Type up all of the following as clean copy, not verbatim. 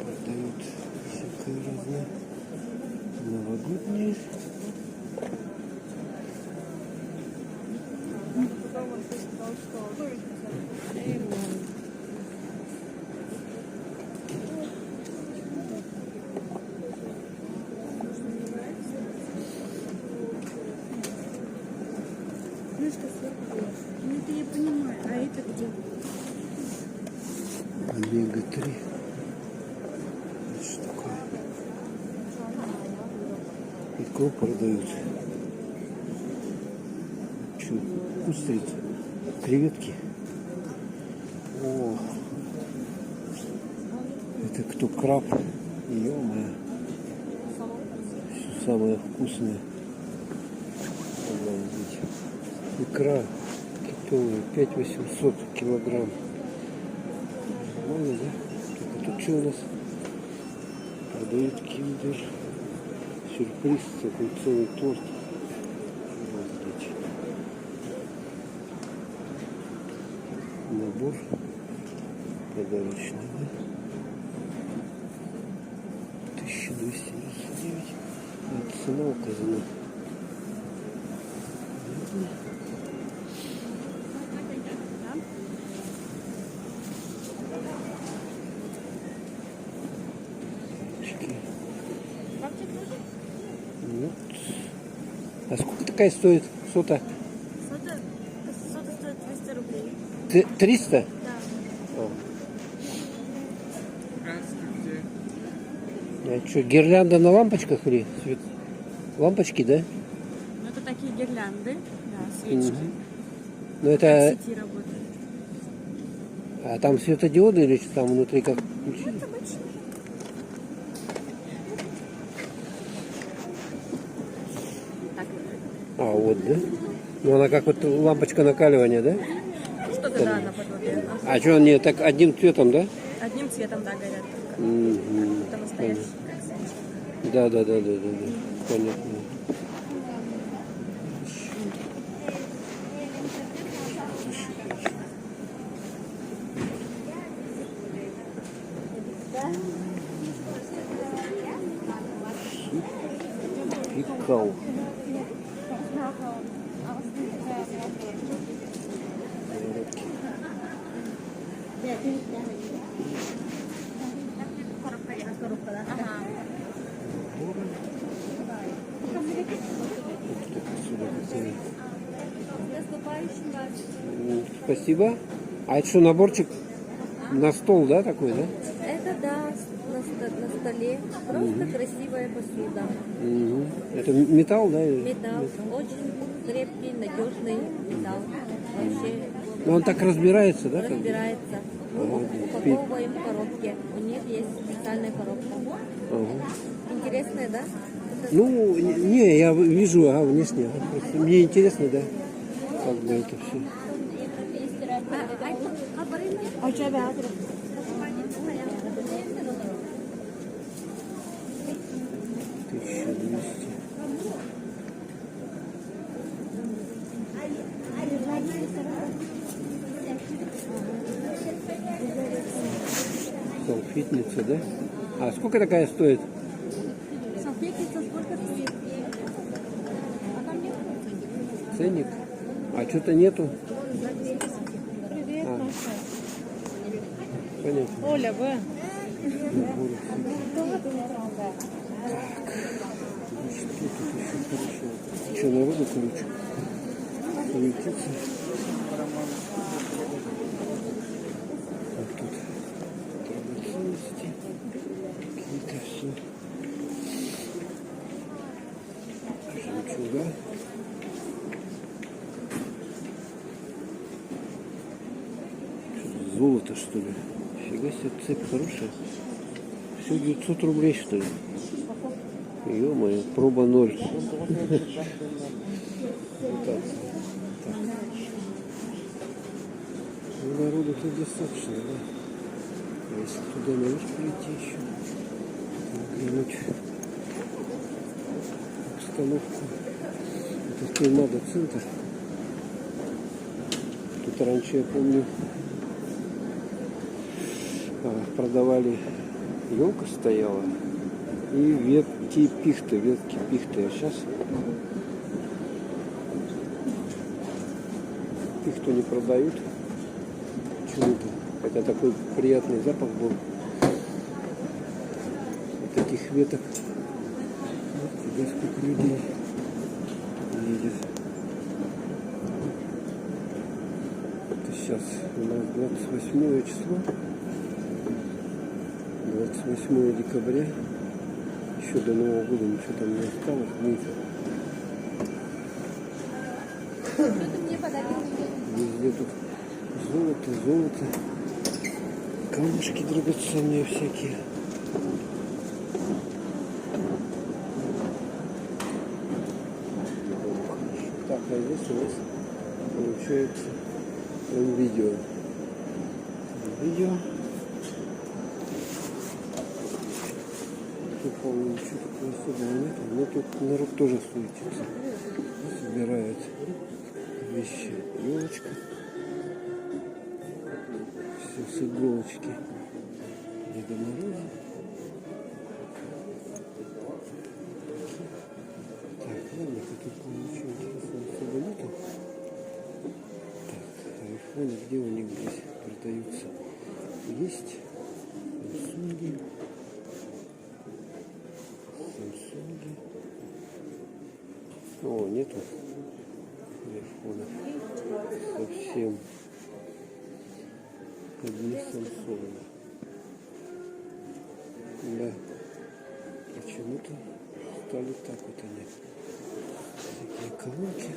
Продают всякое разное. Новогодние. Ну это я понимаю, а это где? Омега-3. Это что такое? Икру продают. Что? Устрицы. Креветки. О, это кто? Краб? Ё-моё. Все самое вкусное. Обалдеть. Икра китовая 5800 килограмм. Нормально, да? Тут что у нас? Продают киндер. Сюрприз, такой целый торт. Обалдеть. Набор подарочный, да? 1299. Это цена указана. Вот. А сколько такая стоит сота? Сота стоит 200 рублей. 300? Да. А что, гирлянда на лампочках или свет? Лампочки, да? Ну это такие гирлянды, да, свечки. Ну это... В сети работают. А там светодиоды или что там внутри как? Это обычно. Так. А, вот, да? Ну она как вот лампочка накаливания, да? Что-то да, наподобие. А что они так одним цветом, да? Одним цветом, да, горят только. Мгм. Это настоящий, как свечка. Да. Понятно. Пикал. Спасибо. А это что, наборчик на стол, да, такой, да? Это да, на столе. Просто красивая посуда. Угу. Это металл, да? Металл. Очень крепкий, надежный металл. Вообще Ну, он так разбирается, да? как бы? разбирается. Мы упаковываем в коробке. У них есть специальная коробка. Ага. Интересная, да? Ну, не, я вижу, внешне. Просто мне интересно, да, как бы это все. А у тебя вязка? 1200. Салфетница, да? А сколько такая стоит? Салфетница сколько стоит? А там нет Ценник? А что-то нету? Привет, А. Понятно. Оля, вы? Что тут еще хорошо? Что, народу, короче, суетится. А тут драгоценности. Какие-то все. Жемчуга. Что-то золото, что ли? Фига себе, цепь хорошая. Все 900 рублей, что ли? Ё-моё, проба 0. Ну, народу тут достаточно, да? А если туда наверх прийти еще, взглянуть обстановку. Это Кеймада-центр. Тут раньше, я помню, продавали, елка стояла и ветки пихты. А сейчас пихту не продают. Почему-то. Хотя такой приятный запах был от этих веток. Вот куда сколько людей едет. Это сейчас у нас 28 число. 28 декабря. Еще до Нового года ничего там не осталось. Видите? Везде тут золото. Камушки драгоценные всякие. Так, а здесь у нас получается видео. Не помню, ничего такого особенного нет. Но тут народ тоже суетится. Собирает вещи. Елочка. Все с иголочки. Деда Мороза. Так, ладно, тут ничего интересного особо нету. Так, айфоны, где у них здесь продаются? Есть. Самсунги. О, нету айфона. Совсем. Одни Samsung. Да. Почему-то стали так вот они. Такие колонки.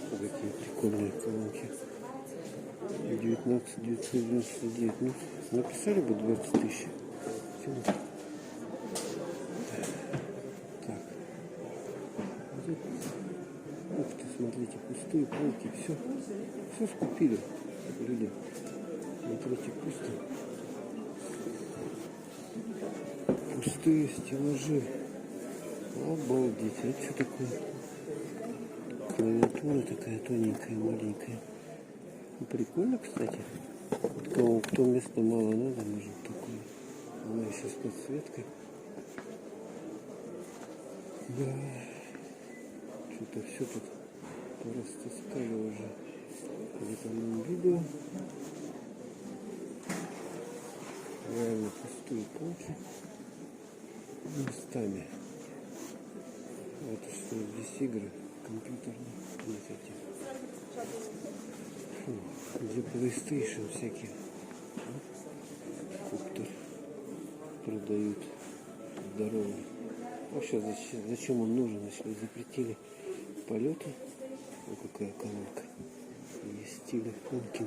Какие прикольные колонки. 19 999. Ну, написали бы 20 тысяч. Так. Ух ты, смотрите, пустые полки. Все скупили люди. Смотрите, пусто. Пустые стеллажи. Обалдеть. Это что такое? Клавиатура такая тоненькая, маленькая. Ну, прикольно, кстати. Вот кто места мало надо, может такое. Она еще с подсветкой. Да. Что-то все тут порастаскали уже. Где-то на видео. Реально пустые полки. Местами. Это что, здесь игры компьютерные. Нет этих. Где PlayStation всякие. Коптер продают. Здоровый. Вообще зачем он нужен, если запретили полеты? Ну какая колонка. Есть телефонки.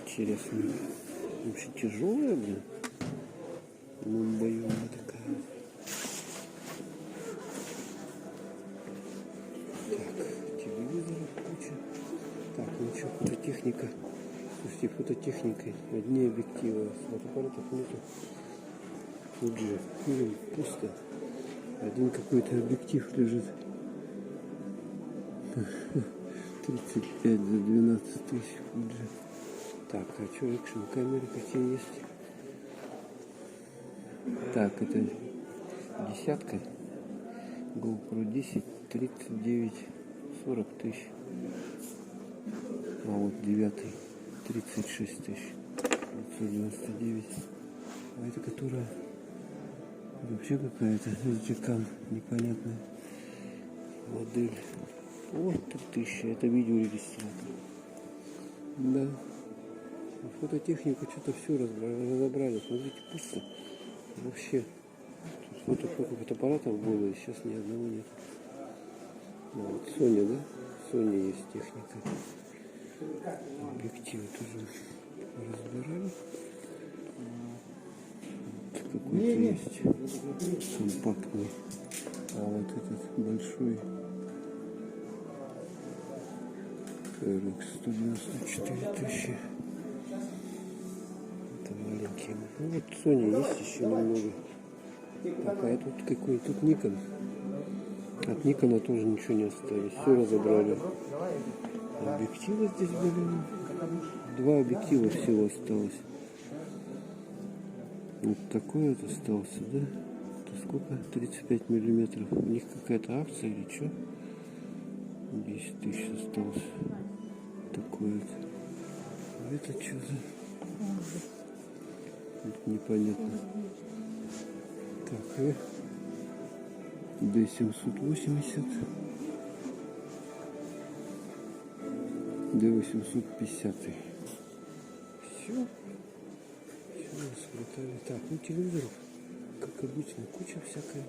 Интересно. Вообще тяжелая, блин. Ну, боюсь, такая. Так, телевизоров куча. Так, ну что, фототехника. Слушайте, фототехникой. Одни объективы. Фотоаппаратов нету. Fuji. Фильм пусто. Один какой-то объектив лежит. 35 за 12 тысяч Fuji. Так, а что, экшн камеры какие есть? Так, это десятка. GoPro 10, 39, 40 тысяч. А вот 9, 36 тысяч. 599. А это которая вообще какая-то SG-Cam непонятная модель. Вот 3000. Это видеорегистратор. Да. Фототехнику что-то все разобрали. Смотрите, пусто. Вообще. Вот сколько фотоаппаратов было, и сейчас ни одного нет. Ну, вот Sony, да? Sony есть техника. Объективы тоже разбирали. Вот какой-то есть компактный. А вот этот большой RX 194 тысячи. Это маленький. Ну вот Sony есть еще немного. Так, а тут какой? Тут Nikon. От Никона тоже ничего не осталось. Все разобрали. Объективы здесь были. 2 объектива всего осталось. Вот такой вот остался, да? Это сколько? 35 миллиметров. У них какая-то акция или что? 10 тысяч осталось. Такой вот. А это что за? Это непонятно. Так, и D780. D850. Все. Смотрели. Так, ну телевизоров, как обычно, куча всякой.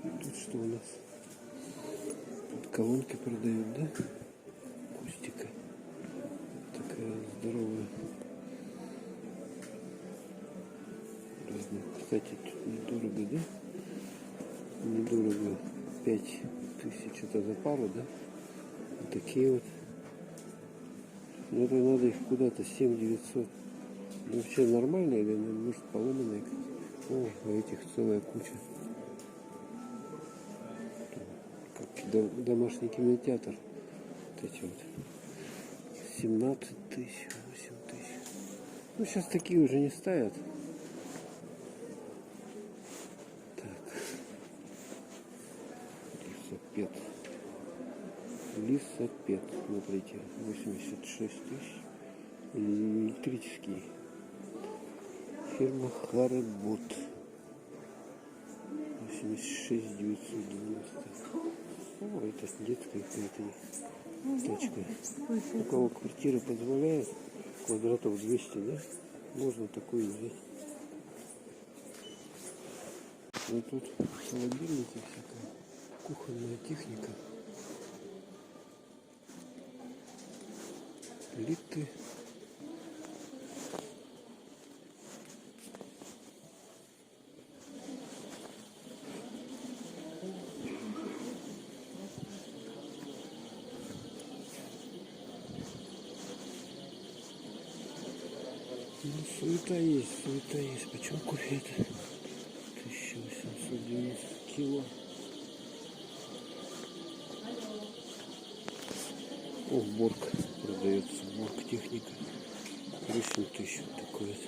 Тут что у нас? Тут колонки продают, да? Акустика. Такая здоровая. Разные. Кстати, тут недорого, да? Недорого. 5000 это за пару, да? Вот такие вот. Но это надо их куда-то 7900. Ну, вообще нормальные или может поломанные? О, этих целая куча. Как домашний кинотеатр. Вот эти вот. 17 тысяч, 8 тысяч. Ну, сейчас такие уже не ставят. Так. Лисопед. Лисопед, смотрите, 86 тысяч. Электрический. Фирма Харебот. 86 990. О, это детская какая-то тачка. У кого квартира позволяет, квадратов 200, да? Можно такую взять. Вот тут холодильники всякая, кухонная техника. Плиты. Ну, суета есть, суета есть. Почем кофе это? 1890 кило. О, Борг продается. Борг техника. 8000 такой вот.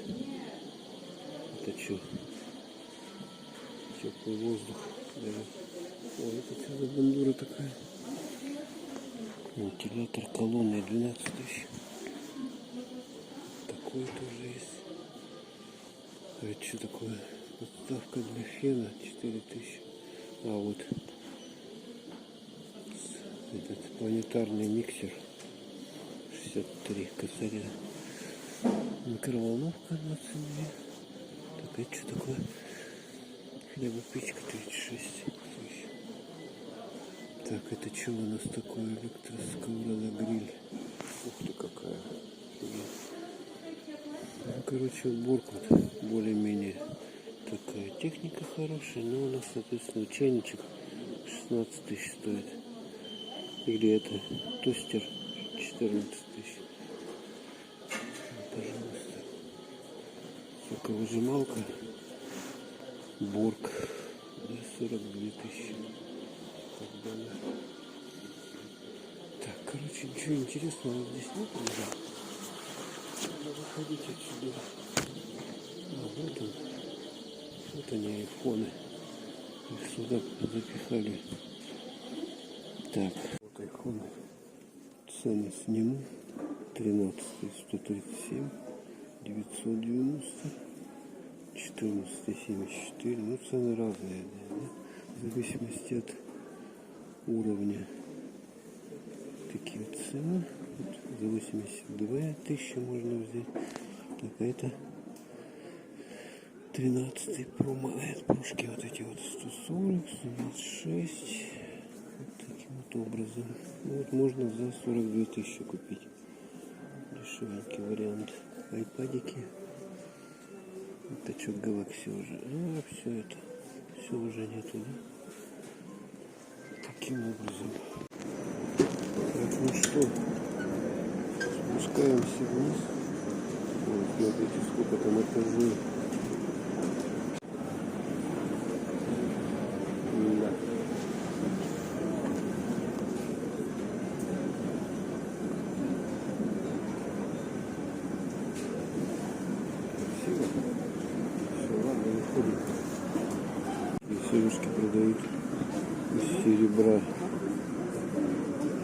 Это что? Теплый воздух. Да. О, это что за бандура такая? Вентилятор колонны 12 тысяч. Такой тоже есть. А это что такое? Подставка для фена 4000. А вот этот планетарный миксер 63 косаря. Микроволновка 22. Так, это что такое? Хлебопечка 36 тысяч. Так, это что у нас такое? Электросковорода гриль. Ух ты, какая. Ну, короче, Борг вот более-менее такая техника хорошая. Но у нас, соответственно, чайничек 16 тысяч стоит. Или это тостер 14 тысяч. Пожалуйста. Соковыжималка. Борг. Да, 42 тысячи. Так, короче, ничего интересного здесь нет. Надо выходить отсюда. А, вот он. Вот они, айфоны. Их сюда запихали. Так, вот айфоны. Цены сниму. 13 137 990 14 74. Ну, цены разные, да? В зависимости от уровня. Такие вот цены. Вот за 82 тысячи можно взять. Так, а это 13 промо. Пушки вот эти вот 140, 126. Вот таким вот образом. Ну, вот можно за 42 тысячи купить. Дешевенький вариант. Айпадики. Это что, Galaxy уже? А, все это. Все уже нету, да? Таким образом. Так, ну что, спускаемся вниз. Вот, смотрите, сколько там этажей. Да. ходим. И сережки продают из серебра.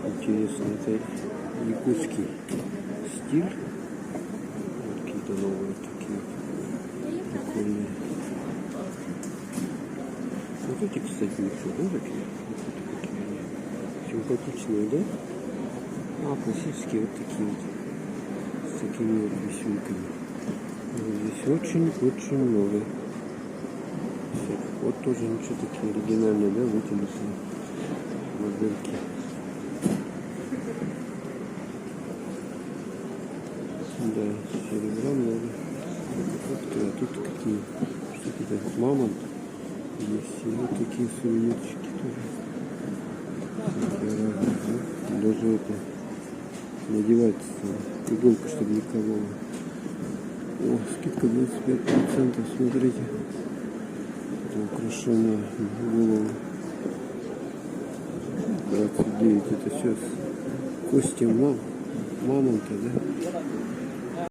Интересно, это якутский стиль. Вот какие-то новые такие прикольные. Вот эти, кстати, ничего, да, такие? Вот какие они симпатичные, да? А, классические вот такие вот. С такими вот висюльками. Здесь очень-очень много. Вот тоже ничего такие оригинальные, да, вытянутые модельки. Да, серебра много. А тут какие? Что-то мамонт. Есть и вот такие сувенирчики тоже. Такие разные, да? Даже это надевать иголку, чтобы не колола. О, скидка 25%, смотрите. Это украшение головы. 29, это сейчас кости мамонта, да?